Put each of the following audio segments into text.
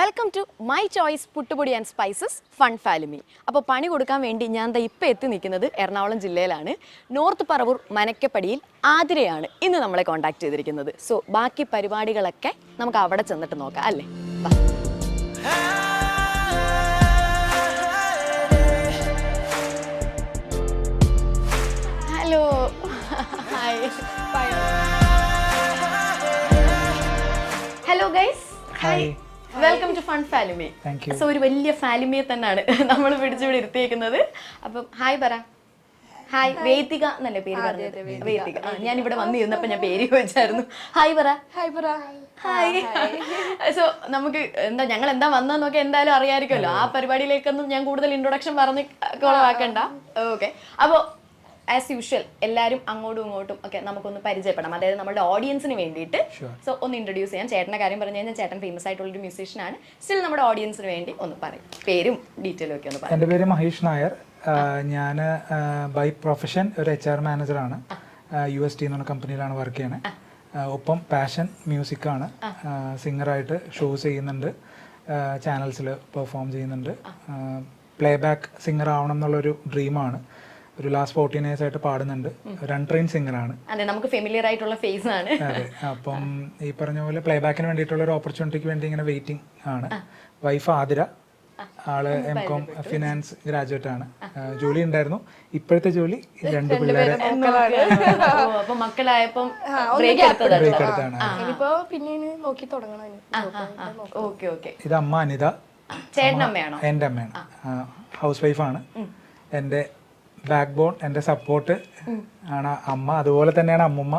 Welcome to my choice പുട്ടുപൊടി and spices fun Falimy. അപ്പോൾ പണി കൊടുക്കാൻ വേണ്ടി ഞാൻ ഇപ്പോൾ എത്തി നിൽക്കുന്നത് എറണാകുളം ജില്ലയിലാണ്. നോർത്ത് പറവൂർ മനക്കപ്പടിയിൽ ആതിരയാണ് ഇന്ന് നമ്മളെ കോൺടാക്ട് ചെയ്തിരിക്കുന്നത്. സോ ബാക്കി പരിപാടികളൊക്കെ നമുക്ക് അവിടെ ചെന്നിട്ട് നോക്കാം അല്ലേ? Hello, hi. Hello guys, hi, welcome to fun Falimy. So ഒരു വലിയ ഫാലിമിയെ തന്നെയാണ് നമ്മൾ പിടിച്ചുകൂടി ഇരുത്തിയേക്കുന്നത്. അപ്പം ഹായ് പറ. ഹായ്. വേദിക എന്നല്ലേ പേര് പറഞ്ഞത്? വേദിക. ഞാൻ ഇവിടെ വന്നിരുന്നപ്പോൾ ഞാൻ പേര് ചോദിച്ചായിരുന്നു. ഹായ് പറ. ഹായ്. സോ നമുക്ക് ഞങ്ങൾ എന്താ വന്നതെന്നൊക്കെ എന്തായാലും അറിയാമായിരിക്കുമല്ലോ. ആ പരിപാടിയിലേക്കൊന്നും ഞാൻ കൂടുതൽ ഇൻട്രൊഡക്ഷൻ പറഞ്ഞ് കുളവാക്കണ്ട. ഓക്കെ, അപ്പോൾ ആസ് യൂഷ്വൽ എല്ലാവരും അങ്ങോട്ടും ഇങ്ങോട്ടും ഒക്കെ നമുക്കൊന്ന് പരിചയപ്പെടാം, അതായത് നമ്മുടെ ഓഡിയൻസിന് വേണ്ടിയിട്ട്. സോ ഒന്ന് ഇൻട്രൊഡ്യൂസ് ചെയ്യാം. ചേട്ടൻ്റെ കാര്യം പറഞ്ഞു കഴിഞ്ഞാൽ ചേട്ടൻ ഫേമസ് ആയിട്ടുള്ളൊരു മ്യൂസീഷ്യനാണ്. സ്റ്റിൽ നമ്മുടെ ഓഡിയൻസിന് വേണ്ടി ഒന്ന് പറയും, പേരും ഡീറ്റെയിലും ഒക്കെ ഒന്ന് പറയും. എൻ്റെ പേര് മഹേഷ് നായർ. ഞാൻ ബൈ പ്രൊഫഷൻ ഒരു HR മാനേജറാണ്. UST എന്ന് പറഞ്ഞ കമ്പനിയിലാണ് വർക്ക് ചെയ്യണത്. ഒപ്പം പാഷൻ മ്യൂസിക്കാണ്. സിംഗറായിട്ട് ഷോസ് ചെയ്യുന്നുണ്ട്, ചാനൽസിൽ പെർഫോം ചെയ്യുന്നുണ്ട്. പ്ലേ ബാക്ക് സിംഗർ ആവണം എന്നുള്ളൊരു ഡ്രീമാണ്. ഒരു ലാസ്റ്റ് 14 years ആയിട്ട് പാടുന്നുണ്ട്. ഒരു അൺട്രെയിൻ സിംഗറാണ്. അതെ, നമുക്ക് ഫെമിലിയർ ആയിട്ടുള്ള ഫേസ് ആണ്. അതെ, അപ്പം ഈ പറഞ്ഞ പോലെ പ്ലേ ബാക്കിന് വേണ്ടിയിട്ടുള്ള ഒരു ഓപ്പർച്യൂണിറ്റിക്ക് വേണ്ടി ഇങ്ങനെ വെയിറ്റിംഗ് ആണ്. വൈഫ് ആതിര, ആള് MCom ഫിനാൻസ് ഗ്രാജുവേറ്റ് ആണ്. ജോലി ഉണ്ടായിരുന്നു. ഇപ്പോഴത്തെ ജോലി 2 പിള്ളേരെ മക്കളായപ്പം എടുത്താണ്. ഇത് അമ്മ അനിത, എൻ്റെ അമ്മയാണ്. ഹൗസ് വൈഫാണ്. എൻ്റെ ബാക്ക് ബോൺ, എൻ്റെ സപ്പോർട്ട് ആണ് അമ്മ. അതുപോലെ തന്നെയാണ് അമ്മുമ്മ,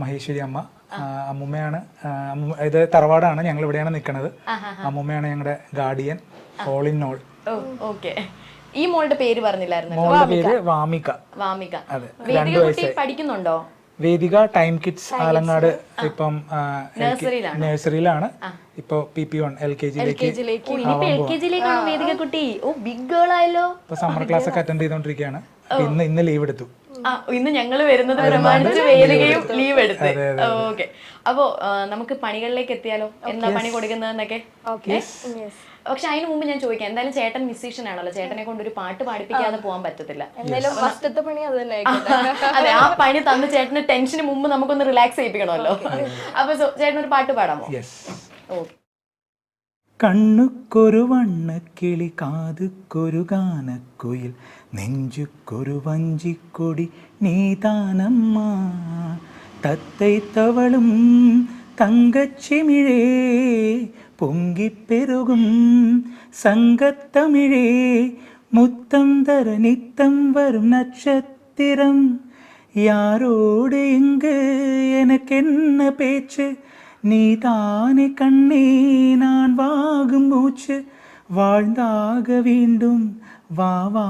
മഹേശ്വരി അമ്മ. അമ്മുമ്മയാണ്. ഇത് തറവാടാണ്, ഞങ്ങൾ ഇവിടെയാണ് നിൽക്കുന്നത്. അമ്മുമ്മയാണ് ഞങ്ങളുടെ guardian, all in all. Okay. ഈ മോളുടെ പേര് പറഞ്ഞില്ലായിരുന്നു? മോളുടെ പേര് വാമിക. വാമിക. അതെ. വേദിക കുട്ടി പഠിക്കുന്നുണ്ടോ? വേദിക ടൈം കിഡ്സ് ആലങ്ങാട് ഇപ്പം നഴ്സറിയിലാണ്. ഇപ്പൊ PP1 LKG-ലേക്ക് വേദിക കുട്ടി. ഓ, ബിഗ് ഗേൾ ആയല്ലോ. ഇപ്പൊ സമ്മർ ക്ലാസ് ഒക്കെ അറ്റൻഡ് ചെയ്തോണ്ടിരിക്കുകയാണ്. ഇന്ന് ലീവ് എടുത്തു. ഇന്ന് ഞങ്ങൾ വരുന്നത് പ്രമാണിച്ച് വേദികയും ലീവ് എടുത്ത്. ഓക്കെ, അപ്പോ നമുക്ക് പണികളിലേക്ക് എത്തിയാലോ? എന്താ പണി കൊടുക്കുന്നതെന്നൊക്കെ. പക്ഷെ അതിന് മുമ്പ് ഞാൻ ചോദിക്കാം, എന്തായാലും ചേട്ടൻ മ്യൂസീഷ്യൻ ആണല്ലോ, ചേട്ടനെ കൊണ്ട് ഒരു പാട്ട് പാടിപ്പിക്കാതെ പോകാൻ പറ്റത്തില്ല. അതെ, ആ പണി തന്ന് ചേട്ടന് ടെൻഷന് മുമ്പ് നമുക്കൊന്ന് റിലാക്സ് ചെയ്യിപ്പിക്കണമല്ലോ. അപ്പൊ ചേട്ടൻ ഒരു പാട്ട് പാടാമോ? ഓക്കെ. കണ്ണുക്കൊരു വണ്ണക്കിളി, കാതുക്കൊരു ഗാനക്കുയിൽ, നെഞ്ചുക്കൊരു വഞ്ചിക്കൊടി നീതാനമ്മ, തത്തൈ തവളും തങ്കച്ചിമിഴേ, പൊങ്കിപ്പെരുകും സംഗത്തമിഴേ, മുത്തം തര നിത്തം വരും നക്ഷത്തിരം, யாரோடு இங்கு எனக்கென்ன பேச்சு, நீதானே கண்ணே நான் வாகும் மூச்சு, வாழ்ந்தாக வேண்டும் வா வா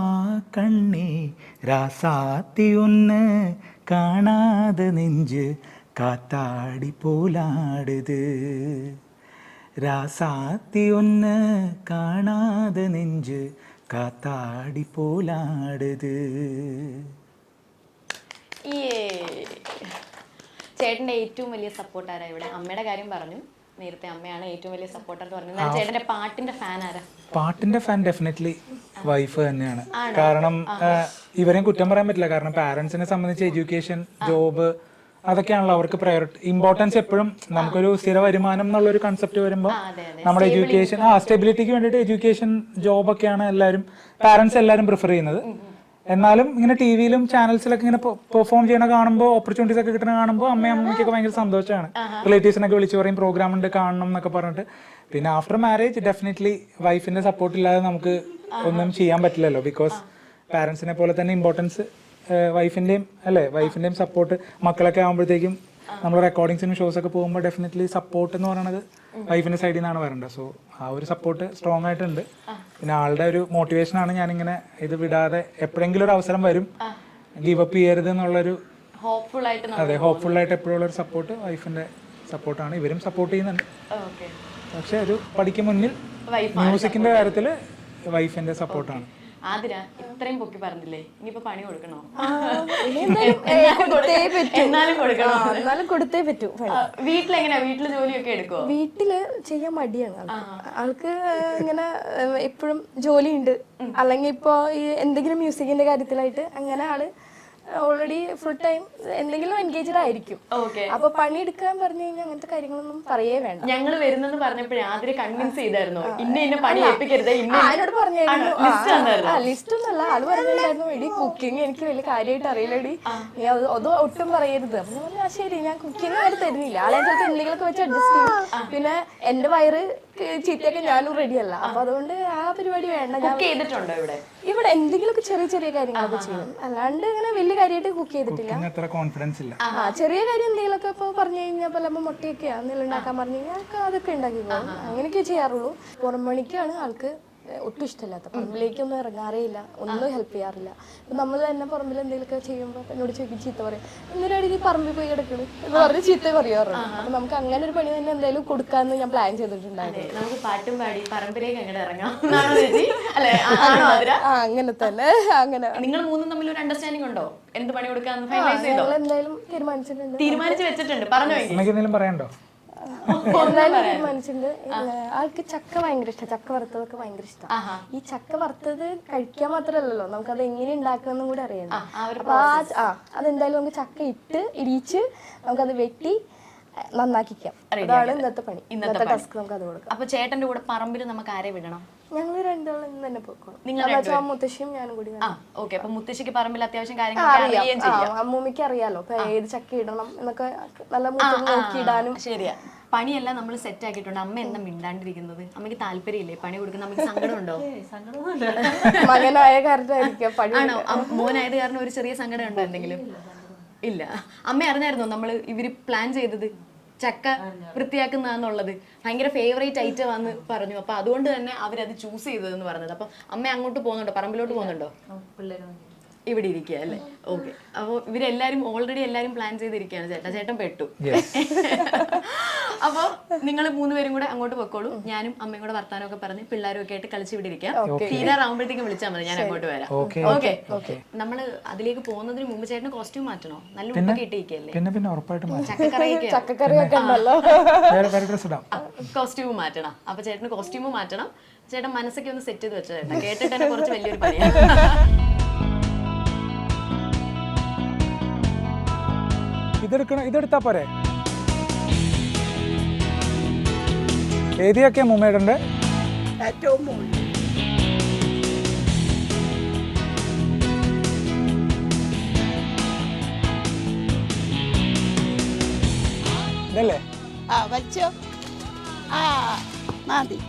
கண்ணே, ராசாத்தி ஒன்று காணாத நெஞ்சு காத்தாடி போலாடுது, ராசாத்தி ஒன்று കാണാതെ നെഞ്ച് കാത്താടി പോലാടുത്. ചേട്ടൻ്റെ ഏറ്റവും വലിയ സപ്പോർട്ട് ആരാ ഇവിടെ? അമ്മയുടെ കാര്യം പറഞ്ഞു നേരത്തെ, അമ്മയാണ് ഏറ്റവും വലിയ സപ്പോർട്ടർ എന്ന് പറഞ്ഞു. ചേട്ടൻ്റെ പാട്ടിന്റെ ഫാൻ ആരാ? പാട്ടിന്റെ ഫാൻ ഡെഫിനറ്റ്ലി വൈഫ് തന്നെയാണ്. കാരണം ഇവരെയും കുറ്റം പറയാൻ പറ്റില്ല. കാരണം പാരന്റ്സിനെ സംബന്ധിച്ച് എഡ്യൂക്കേഷൻ, ജോബ് അതൊക്കെയാണല്ലോ അവർക്ക് പ്രയോറിറ്റി, ഇമ്പോർട്ടൻസ്. എപ്പോഴും നമുക്കൊരു സ്ഥിര വരുമാനം എന്നുള്ളൊരു കൺസെപ്റ്റ് വരുമ്പോൾ നമ്മുടെ എഡ്യൂക്കേഷൻ, സ്റ്റെബിലിറ്റിക്ക് വേണ്ടിയിട്ട് എഡ്യൂക്കേഷൻ, ജോബൊക്കെയാണ് എല്ലാവരും, പാരന്റ്സ് എല്ലാവരും പ്രിഫർ ചെയ്യുന്നത്. എന്നാലും ഇങ്ങനെ TV-യിലും ചാനൽസിലൊക്കെ ഇങ്ങനെ പെർഫോം ചെയ്യണ കാണുമ്പോൾ, ഓപ്പർച്യൂണിറ്റീസ് ഒക്കെ കിട്ടണ കാണുമ്പോൾ അമ്മയ്ക്കൊക്കെ ഭയങ്കര സന്തോഷമാണ്. റിലേറ്റീവ്സിനൊക്കെ വിളിച്ചു പറയും പ്രോഗ്രാം ഉണ്ട് കാണണം എന്നൊക്കെ പറഞ്ഞിട്ട്. പിന്നെ ആഫ്റ്റർ മാരേജ് ഡെഫിനറ്റ്ലി വൈഫിന്റെ സപ്പോർട്ട് ഇല്ലാതെ നമുക്ക് ഒന്നും ചെയ്യാൻ പറ്റില്ലല്ലോ. ബിക്കോസ് പാരന്റ്സിനെ പോലെ തന്നെ ഇമ്പോർട്ടൻസ് വൈഫിന്റെയും അല്ലേ, വൈഫിന്റെയും സപ്പോർട്ട്. മക്കളൊക്കെ ആകുമ്പോഴത്തേക്കും നമ്മൾ റെക്കോർഡിങ്സിനും ഷോസൊക്കെ പോകുമ്പോൾ ഡെഫിനറ്റ്ലി സപ്പോർട്ട് എന്ന് പറയുന്നത് വൈഫിന്റെ സൈഡിൽ നിന്നാണ് വരേണ്ടത്. സോ ആ ഒരു സപ്പോർട്ട് സ്ട്രോങ് ആയിട്ടുണ്ട്. പിന്നെ ആളുടെ ഒരു മോട്ടിവേഷനാണ് ഞാനിങ്ങനെ ഇത് വിടാതെ, എപ്പോഴെങ്കിലും ഒരു അവസരം വരും, ഗീവ് അപ്പ് ചെയ്യരുത് എന്നുള്ളൊരു ഹോപ്പ്ഫുൾ ആയിട്ട് എപ്പോഴും ഉള്ളൊരു സപ്പോർട്ട് വൈഫിന്റെ സപ്പോർട്ടാണ്. ഇവരും സപ്പോർട്ട് ചെയ്യുന്നുണ്ട്. പക്ഷെ ഒരു പഠിക്ക് മുന്നിൽ മ്യൂസിക്കിന്റെ കാര്യത്തിൽ വൈഫിന്റെ സപ്പോർട്ടാണ്. ആതിര ഇത്രയും പൊക്കി പറഞ്ഞില്ലേ, ഇനിയിപ്പോ പണി കൊടുക്കണോ? എന്നാലും കൊടുത്തേ പറ്റൂ. വീട്ടിലെങ്ങനെയാ, വീട്ടില് ജോലിയൊക്കെ എടുക്കുവോ? വീട്ടില് ചെയ്യാൻ മടിയാണ് ആൾക്ക്. ഇങ്ങനെ എപ്പോഴും ജോലിയുണ്ട്, അല്ലെങ്കിൽ ഇപ്പൊ ഈ എന്തെങ്കിലും മ്യൂസിക്കിന്റെ കാര്യത്തിലായിട്ട് അങ്ങനെ ആള് ഓൾറെഡി ഫുൾ ടൈം എന്തെങ്കിലും എൻഗേജ്ഡ് ആയിരിക്കും. അപ്പൊ പണിയെടുക്കാൻ പറഞ്ഞു കഴിഞ്ഞാൽ അങ്ങനത്തെ കാര്യങ്ങളൊന്നും പറയേ വേണ്ട. ഞങ്ങൾ വരുന്നത് പറഞ്ഞപ്പോഴേ ആദ്യം കൺവിൻസ് ചെയ്തായിരുന്നു, ഇന്ന പണി ഏൽപ്പിക്കരുത്. ആരോട് പറഞ്ഞായിരുന്നു? ലിസ്റ്റ് ഒന്നുമല്ല, ആള് പറഞ്ഞിട്ടുണ്ടായിരുന്നു എടി കുക്കിംഗ് എനിക്ക് വലിയ കാര്യമായിട്ട് അറിയില്ലടി, അത് ഒട്ടും പറയരുത്. അപ്പൊ പറഞ്ഞു ശരി, ഞാൻ കുക്കിംഗ് ആയിട്ട് തരുന്നില്ല. ആളെ ചിലപ്പോൾ എന്തെങ്കിലുമൊക്കെ വെച്ച് അഡ്ജസ്റ്റ് ചെയ്യും. പിന്നെ എന്റെ വയറ് ചീത്തയൊക്കെ ഞാനും റെഡിയല്ല, അപ്പൊ അതുകൊണ്ട് ആ പരിപാടി വേണ്ട. ഞാൻ ചെയ്തിട്ടുണ്ടോ ഇവിടെ എന്തെങ്കിലുമൊക്കെ ചെറിയ ചെറിയ കാര്യങ്ങളൊക്കെ ചെയ്യും, അല്ലാണ്ട് ഇങ്ങനെ വലിയ കാര്യമായിട്ട് കുക്ക് ചെയ്തിട്ടില്ല. ചെറിയ കാര്യം എന്തെങ്കിലുമൊക്കെ ഇപ്പൊ പറഞ്ഞു കഴിഞ്ഞാൽ പോലെ മുട്ടയൊക്കെയാ എന്തെങ്കിലും ഉണ്ടാക്കാൻ പറഞ്ഞു കഴിഞ്ഞാൽ അതൊക്കെ ഉണ്ടാക്കി പോകും. അങ്ങനെയൊക്കെ ചെയ്യാറുള്ളൂ. പുറം പണിക്കാണ് ആൾക്ക് ഒട്ടും ഇഷ്ടമില്ലാത്ത. പറമ്പിലേക്കൊന്നും ഇറങ്ങാറേ ഇല്ല, ഒന്നും ഹെൽപ്പ് ചെയ്യാറില്ല. ഇപ്പൊ നമ്മൾ തന്നെ പറമ്പിൽ എന്തെങ്കിലുമൊക്കെ ചെയ്യുമ്പോൾ എന്നോട് ചോദിക്കും, ചീത്ത പറയും, എന്തിനാണ് ഈ പറമ്പിൽ പോയി കിടക്കണ് എന്ന് പറഞ്ഞ് ചീത്ത പറയാറുണ്ട്. അപ്പൊ നമുക്ക് അങ്ങനെ ഒരു പണി തന്നെ എന്തായാലും കൊടുക്കാന്ന് ഞാൻ പ്ലാൻ ചെയ്തിട്ടുണ്ടായിരുന്നു. നമുക്ക് പാട്ടും പാടി പറമ്പിലേക്ക് അങ്ങനെ ഇറങ്ങാം. അങ്ങനെ തന്നെ. അങ്ങനെ നിങ്ങൾ മൂന്നും തമ്മിൽ ഒരു അണ്ടർസ്റ്റാൻഡിംഗ് ഉണ്ടോ? എന്ത് പണി കൊടുക്കാന്ന് എന്തായാലും തീരുമാനിച്ചിട്ടുണ്ട്. തീരുമാനിച്ചു വെച്ചിട്ടുണ്ട്. പറഞ്ഞോ, പറയണ്ടോ? തീരുമാനിച്ചിട്ടുണ്ട്. ആൾക്ക് ചക്ക ഭയങ്കര ഇഷ്ടം, ചക്ക വറുത്തതൊക്കെ ഭയങ്കര ഇഷ്ടം. ഈ ചക്ക വറുത്തത് കഴിക്കാൻ മാത്രമല്ലല്ലോ, നമുക്കത് എങ്ങനെ ഉണ്ടാക്കണമെന്നും കൂടി അറിയണം. അപ്പൊ അതെന്തായാലും നമുക്ക് ചക്ക ഇടിച്ച് നമുക്കത് വെട്ടി നന്നാക്കിക്കാം. അതാണ് ഇന്നത്തെ പണി, ഇന്നത്തെ ടാസ്ക്. നമുക്ക് അത് കൊടുക്കാം. അപ്പൊ ചേട്ടന്റെ കൂടെ പറമ്പിൽ നമുക്ക് ആരെ വിടണം? ഞങ്ങൾ രണ്ടാളും തന്നെ പോയിക്കോളും. മുത്തശ്ശിയും ഞാനും കൂടി. അപ്പൊ മുത്തശ്ശിക്ക് പറമ്പിൽ അത്യാവശ്യം കാര്യങ്ങൾ അമ്മൂമ്മയ്ക്ക് അറിയാലോ ഇപ്പൊ ഏത് ചക്ക ഇടണം എന്നൊക്കെ, നല്ല മൂത്ത് നോക്കി ഇടാനും. ശരിയാ, പണിയെല്ലാം നമ്മൾ സെറ്റ് ആക്കിയിട്ടുണ്ട്. അമ്മ എന്താ മിണ്ടാണ്ടിരിക്കുന്നത്? അമ്മയ്ക്ക് താല്പര്യമില്ലേ പണി കൊടുക്കുന്ന? അമ്മയ്ക്ക് സങ്കടമുണ്ടോ? മകനായ കാരണമായിരിക്കും പണി. ആണോ? മോനായത് കാരണം ഒരു ചെറിയ സങ്കടം ഉണ്ടോ എന്തെങ്കിലും? ഇല്ല. അമ്മ അറിഞ്ഞായിരുന്നോ നമ്മള് ഇവര് പ്ലാൻ ചെയ്തത് ചക്ക വൃത്തിയാക്കുന്നതാന്നുള്ളത്? ഭയങ്കര ഫേവറേറ്റ് ഐറ്റം ആണെന്ന് പറഞ്ഞു. അപ്പൊ അതുകൊണ്ട് തന്നെ അവരത് ചൂസ് ചെയ്തതെന്ന് പറഞ്ഞത്. അപ്പൊ അമ്മ അങ്ങോട്ട് പോകുന്നുണ്ടോ, പറമ്പിലോട്ട് പോകുന്നുണ്ടോ? ഇവിടെ ഇരിക്കുക അല്ലേ? ഓക്കെ. അപ്പോൾ ഇവരെല്ലാരും ഓൾറെഡി എല്ലാരും പ്ലാൻ ചെയ്തിരിക്കുകയാണ്. ചേട്ടൻ പെട്ടു. അപ്പോൾ നിങ്ങൾ മൂന്നുപേരും കൂടെ അങ്ങോട്ട് പൊക്കോളൂ. ഞാനും അമ്മയും കൂടെ വർത്താനമൊക്കെ പറഞ്ഞ് പിള്ളേരും ഒക്കെ ആയിട്ട് കളിച്ച് ഇവിടെ ഇരിക്കാം. തീരാറാവുമ്പോഴത്തേക്കും വിളിച്ചാൽ മതി, ഞാൻ അങ്ങോട്ട് വരാം. ഓക്കെ. നമ്മള് അതിലേക്ക് പോകുന്നതിന് മുമ്പ് ചേട്ടന് കോസ്റ്റ്യൂം മാറ്റണോ? നല്ല ഉപ്പൊക്കെ ഇട്ടിരിക്കല്ലേ? ചക്കക്കറിയൊക്കെ ഉണ്ടല്ലോ, കോസ്റ്റ്യൂം മാറ്റണം. അപ്പൊ ചേട്ടന് കോസ്റ്റ്യൂം മാറ്റണം. ചേട്ടൻ മനസ്സൊക്കെ ഒന്ന് സെറ്റ് ചെയ്ത് വെച്ചോ ചേട്ടാ. കേട്ടിട്ട് തന്നെ കുറച്ച് വലിയൊരു പണിയാണ്. ഇതെടുത്താ പോരെ? ഏതിയൊക്കെ മുമ്മേടുണ്ട്? ഇതല്ലേ? വച്ചോ. മതി.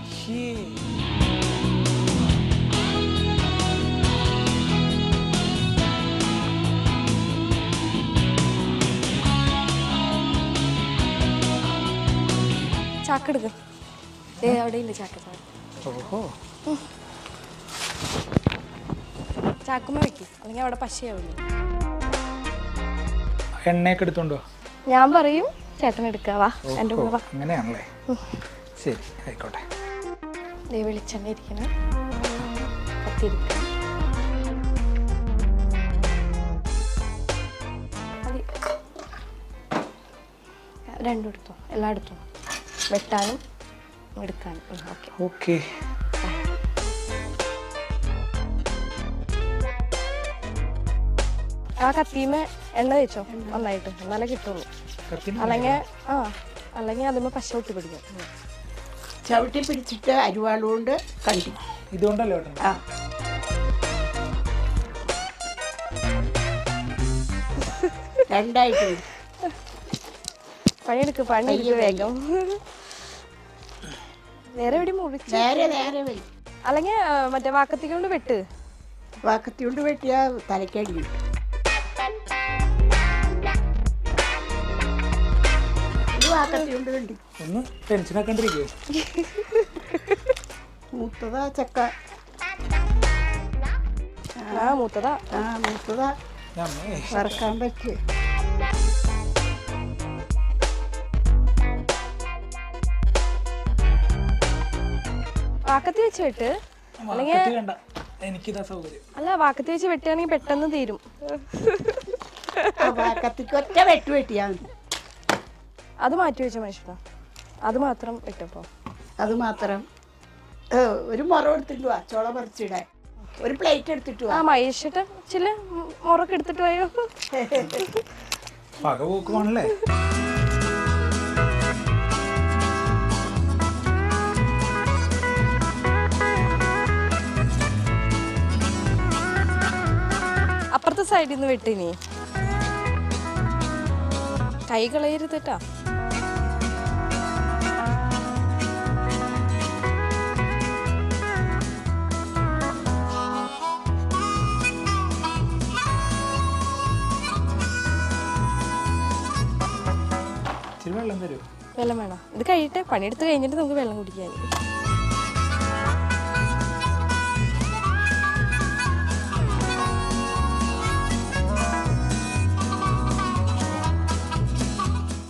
ചാക്കെടുക്ക. അവിടെ ഇല്ല ചാക്ക. ചാക്കുമ്മ വെക്കും, അല്ലെങ്കിൽ അവിടെ പശയാവില്ല. എണ്ണയൊക്കെ എടുത്തോണ്ടോ? ഞാൻ പറയും ചേട്ടൻ എടുക്കാവാ, എന്റെ കൂടെ. അങ്ങനെയാണല്ലേ? ശരി, ആയിക്കോട്ടെ. വെളിച്ചെണ്ണ ഇരിക്കണം, കത്തിരിക്ക. രണ്ടും എടുത്തോ, എല്ലാം എടുത്തോ, വെട്ടാനും എടുക്കാനും. ഓക്കെ. ആ കത്തിമേ എണ്ണ തേച്ചോ നന്നായിട്ട്, എന്നാലേ കിട്ടുള്ളൂ. അല്ലെങ്കിൽ അതിന് പശ ഒട്ടി പിടിക്കും. ചവിട്ടി പിടിച്ചിട്ട് അരിവാളുകൊണ്ട് കണ്ടി. ഇതുകൊണ്ടല്ലോ രണ്ടായിട്ട് പണിയെടുക്ക് വേഗം. നേരെ എവിടെ മുറിച്ച് നേരെ വരും. അല്ലെങ്കിൽ മറ്റേ വാക്കത്തി കൊണ്ട് വെട്ട്. വാക്കത്തി കൊണ്ട് വെട്ടിയാ തലക്കടി കിട്ടും. വാക്കത്തി കൊണ്ട് കണ്ടി. ഒന്ന് ടെൻഷനാക്കണ്ടിരിക്കോ? മൂത്തതാ ചക്ക. മൂത്തതാ വറക്കാൻ പറ്റും. വാക്കത്തി വെച്ച് വെട്ട്, അല്ലെങ്കിൽ എനിക്കിതാ സൗകര്യം. അല്ല വാക്കത്തി വെച്ച് വെട്ടുകയാണെങ്കിൽ പെട്ടെന്ന് തീരും. ആ വാക്കത്തിക്ക് ഒറ്റ വെട്ട് വെട്ടിയാൽ മതി. അത് മാറ്റി വെച്ച മനുഷ്യനാ, അത് മാത്രം വെട്ടപ്പോ. അത് മാത്രം ഒരു മുറ എടുത്തിട്ട് വാ, ചോള പറിച്ചിടാൻ ഒരു പ്ലേറ്റ് എടുത്തിട്ട് വാ. ആ മഹേഷിട്ട് ചില മുറക്ക് എടുത്തിട്ട് പോയോ. പക പോക്കുവാണല്ലേ. അപ്പുറത്തെ സൈഡിൽ നിന്ന് വെട്ടിനി, കൈ കളയരുതട്ടാ. ഇച്ചിരി വെള്ളം തരൂ. വെള്ളം വേണം, ഇത് കഴിയട്ടെ, പണിയെടുത്ത് കഴിഞ്ഞിട്ട് നമുക്ക് വെള്ളം കുടിക്കാൻ.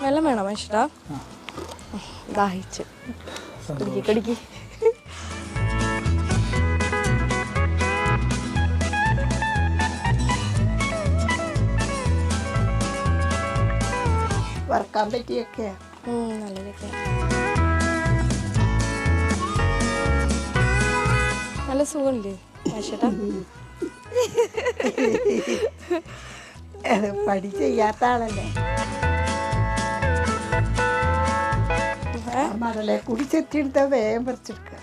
വെള്ളം വേണം മനുഷ്യടാ, ദാഹിച്ച്. കുടിക്ക് കുടിക്ക്. വറക്കാൻ പറ്റിയൊക്കെ നല്ലതൊക്കെ നല്ല സുഖമില്ലേ മനുഷ്യട്ടാ? പണി ചെയ്യാത്ത ആളല്ലേ. മടലെ കുടി ചെത്തിയെടുത്താൽ വേഗം പറിച്ചെടുക്കുക.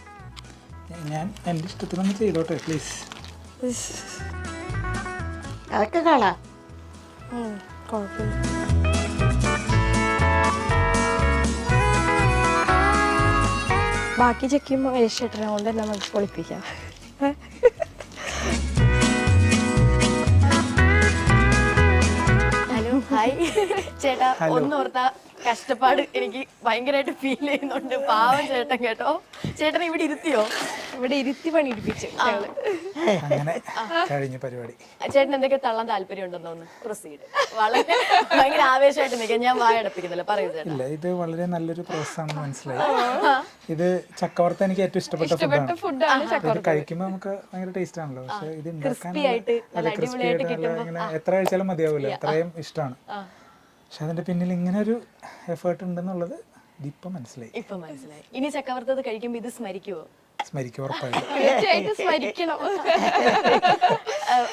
ഞാൻ എൻ്റെ ഇഷ്ടത്തിനൊന്ന് ചെയ്തോട്ടെ പ്ലീസ്. അതൊക്കെ കാണാം. കുഴപ്പമില്ല. ബാക്കി ചെക്കുമ്പോൾ മഹേഷേട്ടനെ കൊണ്ട് തന്നെ നമുക്ക് പൊളിപ്പിക്കാം. ഹലോ ഹായ് ചേട്ടാ. ഒന്നോർത്ത കഷ്ടപ്പാട് എനിക്ക് ഭയങ്കരമായിട്ട് ഫീൽ ചെയ്യുന്നുണ്ട്. പാവം ചേട്ടൻ കേട്ടോ. ചേട്ടൻ ഇവിടെ ഇരുത്തിയോ? ഇവിടെ ഇരുത്തി പണിയെടുപ്പിച്ചു. അങ്ങനെ കഴിഞ്ഞ പരിപാടി. ചേട്ടൻ എന്തൊക്കെ തള്ളാൻ താല്പര്യം ഉണ്ടെന്ന് തോന്നുന്നു. പ്രൊസീഡ്. വളരെ ഭയങ്കര ആവേശമായിട്ട് നിൽക്കാം. ഞാൻ വായടപ്പിക്കുന്നില്ല, പറയൂ ചേട്ടാ. ഇല്ല, ഇത് വളരെ നല്ലൊരു പ്രോസസ് ആണെന്ന് മനസ്സിലായി. ഇത് ചക്കവറുത്ത എനിക്ക് ഏറ്റവും ഇഷ്ടപ്പെട്ട ഫുഡാണ്. ഇത് കഴിക്കുമ്പോൾ നമുക്ക് ഭയങ്കര ടേസ്റ്റ് ആണല്ലോ. പക്ഷെ ഇത് ഉണ്ടാക്കാൻ ഇങ്ങനെ എത്ര കഴിച്ചാലും മതിയാവില്ല, അത്രയും ഇഷ്ടമാണ്. പക്ഷെ അതിന്റെ പിന്നിൽ ഇങ്ങനെ ഒരു എഫേർട്ട് ഉണ്ടെന്നുള്ളത് ഇപ്പൊ മനസ്സിലായി. ഇപ്പൊ മനസ്സിലായി. ഇനി ചക്കവറുത്തത് കഴിക്കുമ്പോ ഇത് സ്മരിക്കുവോ? സ്മരിക്കും, ഉറപ്പായിട്ടും. തീർച്ചയായിട്ടും സ്മരിക്കണം.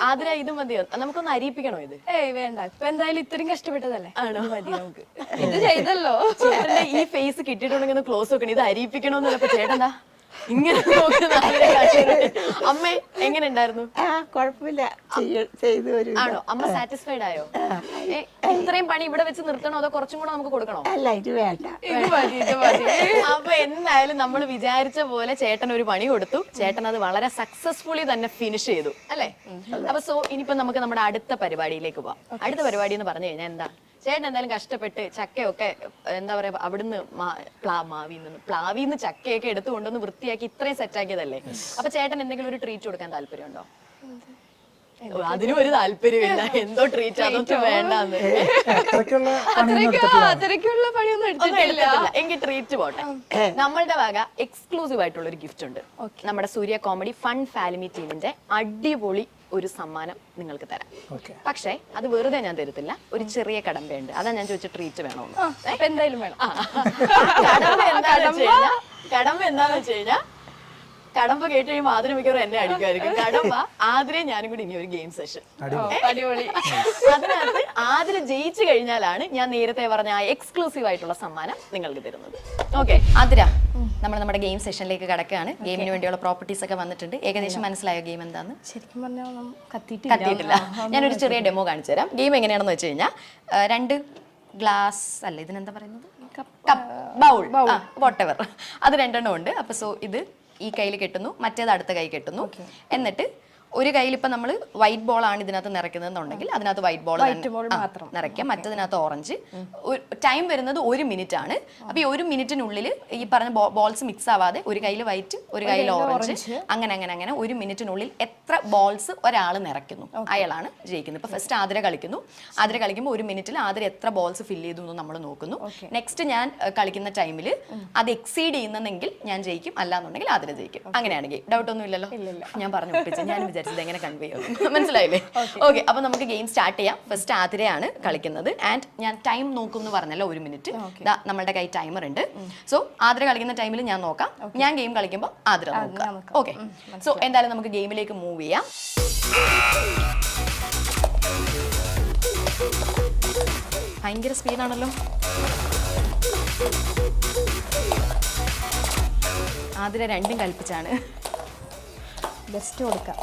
ആതിര ഇത് മതിയോ? നമുക്കൊന്ന് അരിയിപ്പിക്കണോ ഇത്? ഏയ് വേണ്ട, ഇപ്പൊ എന്തായാലും ഇത്രയും കഷ്ടപ്പെട്ടതല്ലേ, ആണോ? മതി നമുക്ക്. ഇത് ചെയ്തല്ലോ. ചേട്ടന്റെ ഈ ഫേസ് കിട്ടിയിട്ടുണ്ടെങ്കിൽ ക്ലോസ് നോക്കണം. ഇത് അരിയിപ്പിക്കണോന്നല്ലപ്പോ ചേട്ടന്താ ഇങ്ങനെ നോക്കുന്ന അമ്മേ എങ്ങനെ ഉണ്ടായിരുന്നു? കുഴപ്പമില്ല, ചെയ്തു വരും. ആണോ? അമ്മ സാറ്റിസ്ഫൈഡ് ആയോ? ഇത്രയും പണി ഇവിടെ വെച്ച് നിർത്തണോ അതോ കുറച്ചും കൂടെ നമുക്ക് കൊടുക്കണോ? അല്ല, ഇത് വേണ്ട. അപ്പൊ എന്തായാലും നമ്മൾ വിചാരിച്ച പോലെ ചേട്ടൻ ഒരു പണി കൊടുത്തു. ചേട്ടൻ അത് വളരെ സക്സസ്ഫുള്ളി തന്നെ ഫിനിഷ് ചെയ്തു അല്ലേ? അപ്പൊ സോ ഇനിയിപ്പോ നമുക്ക് നമ്മുടെ അടുത്ത പരിപാടിയിലേക്ക് പോവാം. അടുത്ത പരിപാടി എന്ന് പറഞ്ഞു കഴിഞ്ഞാൽ എന്താ? ചേട്ടൻ എന്തായാലും കഷ്ടപ്പെട്ട് ചക്കയൊക്കെ എന്താ പറയാ അവിടുന്ന് പ്ലാവിന്ന് ചക്കയൊക്കെ എടുത്തുകൊണ്ടൊന്ന് വൃത്തിയാക്കി ഇത്രയും സെറ്റാക്കിയതല്ലേ? അപ്പൊ ചേട്ടൻ എന്തെങ്കിലും ഒരു ട്രീറ്റ് കൊടുക്കാൻ താല്പര്യമുണ്ടോ? അതിനും ഒരു താല്പര്യമില്ല. എന്തോ ട്രീറ്റ് അതൊന്നും വേണ്ടെന്ന്. അത്രയ്ക്കുള്ള പണിയൊന്നും എടുത്തിട്ടില്ല. എങ്കിൽ ട്രീറ്റ് പോട്ടെ. നമ്മളുടെ വക എക്സ്ക്ലൂസീവ് ആയിട്ടുള്ള ഒരു ഗിഫ്റ്റ് ഉണ്ട്. നമ്മുടെ സൂര്യ കോമഡി ഫൺ ഫാലിമി ടീമിന്റെ അടിപൊളി ഒരു സമ്മാനം നിങ്ങൾക്ക് തരാം. പക്ഷേ അത് വെറുതെ ഞാൻ തരത്തില്ല, ഒരു ചെറിയ കടമ്പയുണ്ട്. അതാ ഞാൻ ചോദിച്ച ട്രീറ്റ് വേണമെന്ന്. എന്തായാലും വേണം. കടമ്പ എന്താന്ന് വെച്ച് കഴിഞ്ഞാൽ, കടമ്പ കേട്ട് കഴിയുമ്പോൾ ആതിര മിക്കവാറും എന്നെ അടിക്കുമായിരിക്കും. കടമ്പ ആതിരയും ഞാനും കൂടി ഇനി ഒരു ഗെയിം സെഷൻ. അടിപൊളി. അതിനകത്ത് ആതിര ജയിച്ചു കഴിഞ്ഞാലാണ് ഞാൻ നേരത്തെ പറഞ്ഞ ആ എക്സ്ക്ലൂസീവ് ആയിട്ടുള്ള സമ്മാനം നിങ്ങൾക്ക് തരുന്നത്. ഓക്കെ ആതിര, നമ്മൾ നമ്മുടെ ഗെയിം സെഷനിലേക്ക് കടക്കുകയാണ്. ഗെയിമിന് വേണ്ടിയുള്ള പ്രോപ്പർട്ടീസ് ഒക്കെ വന്നിട്ടുണ്ട്. ഏകദേശം മനസ്സിലായോ ഗെയിം എന്താന്ന്? ശരിക്കും പറഞ്ഞാൽ കത്തിയിട്ടില്ല. ഞാനൊരു ചെറിയ ഡെമോ കാണിച്ചു തരാം. ഗെയിം എങ്ങനെയാണെന്ന് വെച്ച് കഴിഞ്ഞാൽ, 2 ഗ്ലാസ് അല്ല, ഇതിനെന്താ പറയുന്നത്, ബൗൾ, വോട്ടെവർ, അത് 2 എണ്ണം ഉണ്ട്. അപ്പൊ സോ ഇത് ഈ കയ്യിൽ കെട്ടുന്നു, മറ്റേത് അടുത്ത കൈ കെട്ടുന്നു. എന്നിട്ട് ഒരു കയ്യിൽ ഇപ്പം നമ്മൾ വൈറ്റ് ബോൾ ആണ് ഇതിനകത്ത് നിറയ്ക്കുന്നതെന്നുണ്ടെങ്കിൽ അതിനകത്ത് വൈറ്റ് ബോൾ നിറയ്ക്കാം, മറ്റതിനകത്ത് ഓറഞ്ച്. ടൈം വരുന്നത് 1 മിനിറ്റ് ആണ്. അപ്പോൾ ഈ 1 മിനിറ്റിനുള്ളിൽ ഈ പറഞ്ഞ ബോൾസ് മിക്സ് ആവാതെ ഒരു കയ്യിൽ വൈറ്റ് ഒരു കയ്യിൽ ഓറഞ്ച് അങ്ങനെ 1 മിനിറ്റിനുള്ളിൽ എത്ര ബോൾസ് ഒരാൾ നിറയ്ക്കുന്നു അയാളാണ് ജയിക്കുന്നത്. ഇപ്പൊ ഫസ്റ്റ് ആതിര കളിക്കുമ്പോൾ 1 മിനിറ്റിൽ ആതിര എത്ര ബോൾസ് ഫില്ല് ചെയ്തു എന്ന് നമ്മൾ നോക്കുന്നു. നെക്സ്റ്റ് ഞാൻ കളിക്കുന്ന ടൈമിൽ അത് എക്സീഡ് ചെയ്യുന്നെങ്കിൽ ഞാൻ ജയിക്കും, അല്ലാന്നുണ്ടെങ്കിൽ ആതിര ജയിക്കും. അങ്ങനെയാണെങ്കിൽ ഡൗട്ട് ഒന്നും ഇല്ലല്ലോ. ഞാൻ പറഞ്ഞു ഒപ്പിച്ചു, ഞാൻ വിചാരിച്ചത് എങ്ങനെ കൺവേ ചെയ്യും, മനസ്സിലായില്ലേ? ഓക്കെ, അപ്പൊ നമുക്ക് ഗെയിം സ്റ്റാർട്ട് ചെയ്യാം. ഫസ്റ്റ് ആതിരയാണ് കളിക്കുന്നത് ആൻഡ് ഞാൻ ടൈം നോക്കും എന്ന് പറഞ്ഞല്ലോ 1 മിനിറ്റ്. നമ്മളുടെ കൈ ടൈമർ ഉണ്ട്. സോ ആതിര കളിക്കുന്ന ടൈമിൽ ഞാൻ നോക്കാം, ഞാൻ ഗെയിം കളിക്കുമ്പോൾ ആതിര നോക്കാം. ഓക്കെ, സോ എന്തായാലും നമുക്ക് ഗെയിമിലേക്ക് മൂവ് ചെയ്യാം. ഭയങ്കര സ്പീഡാണല്ലോ. ആതിര രണ്ടും കൽപ്പിച്ചാണ്. ബെസ്റ്റ് കൊടുക്കാം.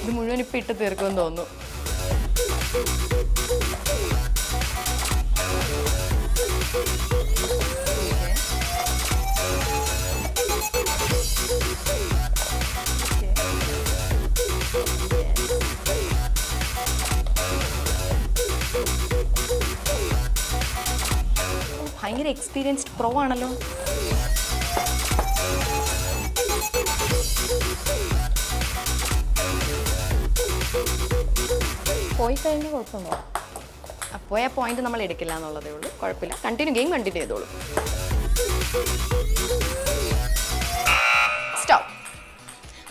ഇത് മുഴുവൻ ഇപ്പം ഇട്ട് തീർക്കുമെന്ന് തോന്നുന്നു. ഭയങ്കര എക്സ്പീരിയൻസ്ഡ് പ്രോ ആണല്ലോ. പോയി കഴിഞ്ഞാൽ കുഴപ്പമുണ്ടോ? അപ്പോൾ ആ പോയിന്റ് നമ്മൾ എടുക്കില്ല എന്നുള്ളതേ ഉള്ളൂ. കുഴപ്പമില്ല, ഗെയിം കണ്ടിന്യൂ ചെയ്തോളൂ. സ്റ്റോപ്പ്.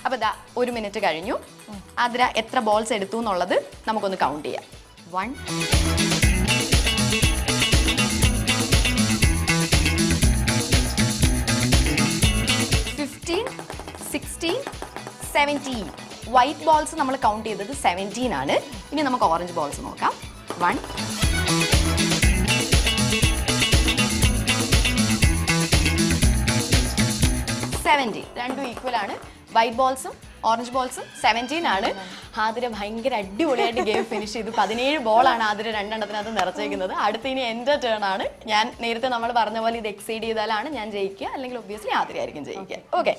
അപ്പോൾ ഇതാ 1 മിനിറ്റ് കഴിഞ്ഞു. ആതിര എത്ര ബോൾസ് എടുത്തു എന്നുള്ളത് നമുക്കൊന്ന് കൗണ്ട് ചെയ്യാം. 1 15 16 17. വൈറ്റ് ബോൾസ് നമ്മൾ കൗണ്ട് ചെയ്തത് 17 ആണ്. ഇനി നമുക്ക് ഓറഞ്ച് ബോൾസ് നോക്കാം. 1 70. രണ്ടും ഈക്വൽ ആണ്. വൈറ്റ് ബോൾസും ഓറഞ്ച് ബോൾസും 17 ആണ്. ആതിര ഭയങ്കര അടിപൊളിയായിട്ട് ഗെയിം ഫിനിഷ് ചെയ്തു. 17 ബോളാണ് ആതിര രണ്ടെണ്ണത്തിനകത്ത് നിറച്ചേക്കുന്നത്. അടുത്ത ഇനി എൻ്റെ ടേൺ ആണ്. ഞാൻ നേരത്തെ നമ്മൾ പറഞ്ഞ പോലെ ഇത് എക്സീഡ് ചെയ്താലാണ് ഞാൻ ജയിക്കുക, അല്ലെങ്കിൽ ഒബ്വിയസ്ലി ആതിര ആയിരിക്കും ജയിക്കുക. ഓക്കെ,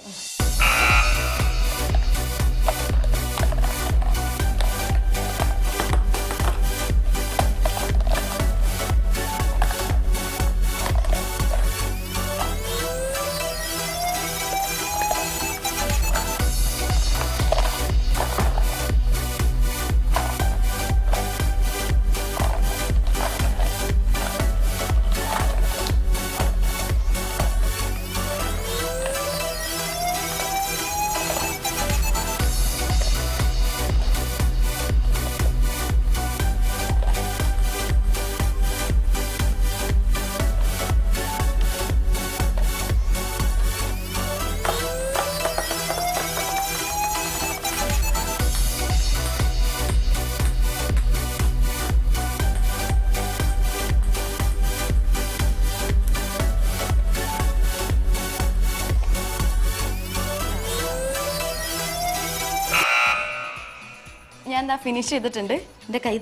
ഞാൻ എന്താ ഫിനിഷ് ചെയ്തിട്ടുണ്ട്. എൻ്റെ കൈ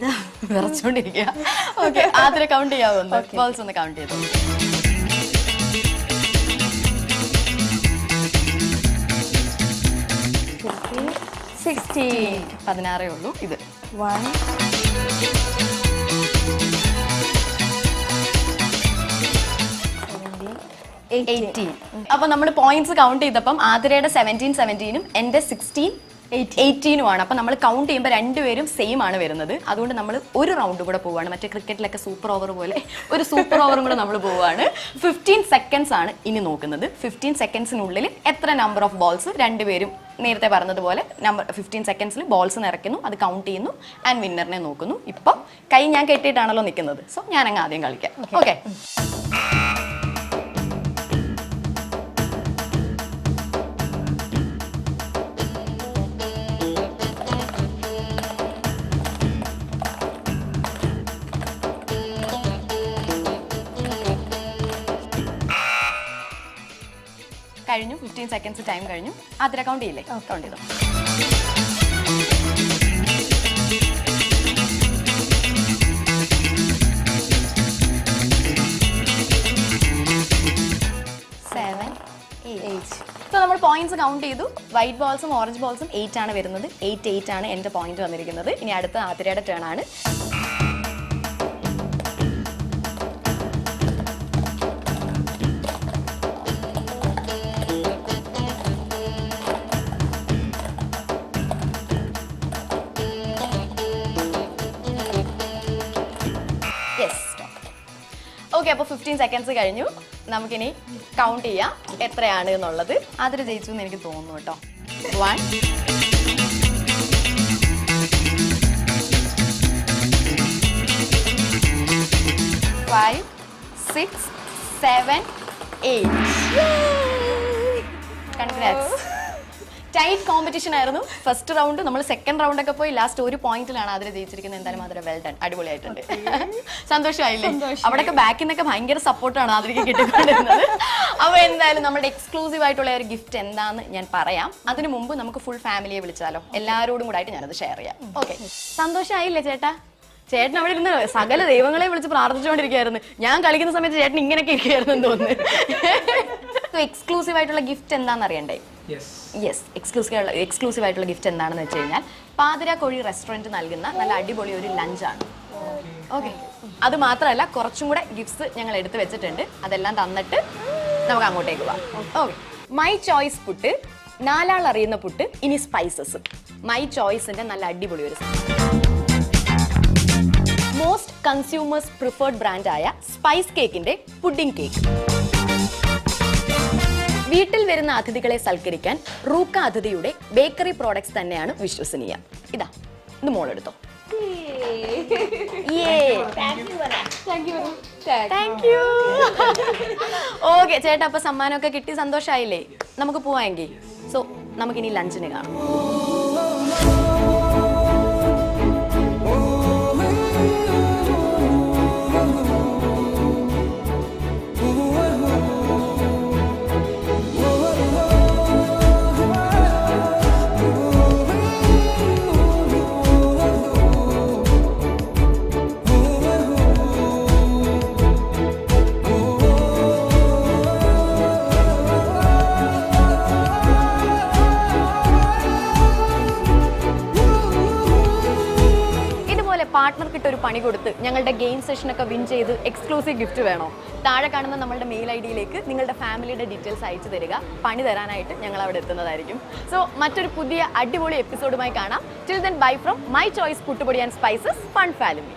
വിറച്ചുകൊണ്ടിരിക്കുക. ഓക്കെ, ആതിര കൗണ്ട് ചെയ്യാവുന്നു. ബോൾസ് ഒന്ന് കൗണ്ട് ചെയ്തു. 16 ഉള്ളൂ. ഇത് 1 18. അപ്പൊ നമ്മൾ പോയിന്റ്സ് കൗണ്ട് ചെയ്തപ്പം ആതിരയുടെ 17-17 എൻ്റെ 16-18 ആണ്. അപ്പൊ നമ്മൾ കൗണ്ട് ചെയ്യുമ്പോൾ രണ്ടുപേരും സെയിം ആണ് വരുന്നത്. അതുകൊണ്ട് നമ്മൾ ഒരു റൗണ്ട് കൂടെ പോവാണ്. മറ്റേ ക്രിക്കറ്റിലൊക്കെ സൂപ്പർ ഓവർ പോലെ ഒരു സൂപ്പർ ഓവറും കൂടെ നമ്മൾ പോവാണ്. 15 സെക്കൻഡ്സ് ആണ് ഇനി നോക്കുന്നത്. 15 സെക്കൻഡ്സിനുള്ളിൽ എത്ര നമ്പർ ഓഫ് ബോൾസ് രണ്ടുപേരും നേരത്തെ പറഞ്ഞതുപോലെ 15 സെക്കൻഡ്സിൽ ബോൾസ് നിറയ്ക്കുന്നു, അത് കൗണ്ട് ചെയ്യുന്നു ആൻഡ് വിന്നറിനെ നോക്കുന്നു. ഇപ്പം കൈ ഞാൻ കെട്ടിയിട്ടാണല്ലോ നിൽക്കുന്നത്. സോ ഞാൻ അങ്ങ് ആദ്യം കളിക്കാം. ഓക്കെ, കഴിഞ്ഞു. 15 സെക്കൻഡ്സ് ടൈം കഴിഞ്ഞു. ആതിര കൗണ്ട് ചെയ്യില്ലേ? കൗണ്ട് ചെയ്തോ. സോ നമ്മൾ പോയിന്റ്സ് കൗണ്ട് ചെയ്തു. വൈറ്റ് ബോൾസും ഓറഞ്ച് ബോൾസും 8 ആണ് വരുന്നത്. 8 ആണ് എൻ്റെ പോയിന്റ് വന്നിരിക്കുന്നത്. ഇനി അടുത്ത ആതിരയുടെ ടേൺ ആണ്. ഓക്കെ, അപ്പോൾ 15 സെക്കൻഡ്സ് കഴിഞ്ഞു. നമുക്കിനി കൗണ്ട് ചെയ്യാം എത്രയാണ് എന്നുള്ളത്. അതിൽ ജയിച്ചു എന്ന് എനിക്ക് തോന്നുന്നു കേട്ടോ. 1 5 6 7 8. കൺഗ്രാറ്റ്സ്. ടൈറ്റ് കോമ്പറ്റീഷൻ ആയിരുന്നു ഫസ്റ്റ് റൗണ്ട്. നമ്മൾ സെക്കൻഡ് റൗണ്ട് ഒക്കെ പോയി ലാസ്റ്റ് ഒരു പോയിന്റിലാണ് അതിൽ ജയിച്ചിരിക്കുന്നത്. എന്തായാലും അതിൽ വെൽ ഡൺ, അടിപൊളിയായിട്ടുണ്ട്. സന്തോഷമായില്ലേ? അവിടെയൊക്കെ ബാക്കിൽ നിന്നൊക്കെ ഭയങ്കര സപ്പോർട്ടാണ് അതിലേക്ക് കിട്ടിക്കൊണ്ടിരുന്നത്. അപ്പോൾ എന്തായാലും നമ്മുടെ എക്സ്ക്ലൂസീവ് ആയിട്ടുള്ള ഒരു ഗിഫ്റ്റ് എന്താന്ന് ഞാൻ പറയാം. അതിനു മുമ്പ് നമുക്ക് ഫുൾ ഫാമിലിയെ വിളിച്ചാലോ? എല്ലാവരോടും കൂടെ ആയിട്ട് ഞാനത് ഷെയർ ചെയ്യാം. ഓക്കെ, സന്തോഷമായില്ലേ ചേട്ടാ? ചേട്ടൻ അവിടെ ഇരുന്ന് സകല ദൈവങ്ങളെ വിളിച്ച് പ്രാർത്ഥിച്ചുകൊണ്ടിരിക്കുകയായിരുന്നു. ഞാൻ കളിക്കുന്ന സമയത്ത് ചേട്ടൻ ഇങ്ങനെയൊക്കെ ഇരിക്കുകയായിരുന്നു തോന്നുന്നു. എക്സ്ക്ലൂസീവ് ആയിട്ടുള്ള ഗിഫ്റ്റ് എന്താണെന്ന് അറിയണ്ടേ? യെസ്, എക്സ്ക്ലൂസീവ് ആയിട്ടുള്ള ഗിഫ്റ്റ് എന്താണെന്ന് വെച്ച് കഴിഞ്ഞാൽ പാതിര കോഴി റെസ്റ്റോറൻറ്റ് നൽകുന്ന നല്ല അടിപൊളി ഒരു ലഞ്ചാണ്. ഓക്കെ, അത് മാത്രമല്ല കുറച്ചും കൂടെ ഗിഫ്റ്റ്സ് ഞങ്ങൾ എടുത്ത് വെച്ചിട്ടുണ്ട്. അതെല്ലാം തന്നിട്ട് നമുക്ക് അങ്ങോട്ടേക്ക് പോവാം. ഓക്കെ, മൈ ചോയ്സ് പുട്ട്, 4 ആൾ അറിയുന്ന പുട്ട്, ഇനി സ്പൈസസ്. മൈ ചോയ്സിന്റെ നല്ല അടിപൊളി ഒരു മോസ്റ്റ് കൺസ്യൂമേഴ്സ് പ്രിഫേർഡ് ബ്രാൻഡായ സ്പൈസ് കേക്കിന്റെ പുഡിംഗ് കേക്ക്. വീട്ടിൽ വരുന്ന അതിഥികളെ സൽക്കരിക്കാൻ റൂക്ക അതിഥിയുടെ ബേക്കറി പ്രോഡക്ട്സ് തന്നെയാണ് വിശ്വസനീയം. ഇതാ, ഇത് മോളെടുത്തോ. ഓക്കെ ചേട്ടാ, അപ്പൊ സമ്മാനമൊക്കെ കിട്ടി, സന്തോഷമായില്ലേ? നമുക്ക് പോവാമെങ്കിൽ. സോ നമുക്കിനി ലഞ്ചിന് കാണാം. പാർട്ട്ണർക്കിട്ട് ഒരു പണി കൊടുത്ത് ഞങ്ങളുടെ ഗെയിം സെഷനൊക്കെ വിൻ ചെയ്ത് എക്സ്ക്ലൂസീവ് ഗിഫ്റ്റ് വേണോ? താഴെ കാണുന്ന നമ്മളുടെ മെയിൽ ഐഡിയിലേക്ക് നിങ്ങളുടെ ഫാമിലിയുടെ ഡീറ്റെയിൽസ് അയച്ചു തരിക. പണി തരാനായിട്ട് ഞങ്ങൾ അവിടെ എത്തുന്നതായിരിക്കും. സോ മറ്റൊരു പുതിയ അടിപൊളി എപ്പിസോഡുമായി കാണാം. Till then bye from my choice പുട്ടുപൊടി ആൻഡ് സ്പൈസസ് ഫൺ ഫാമിലി.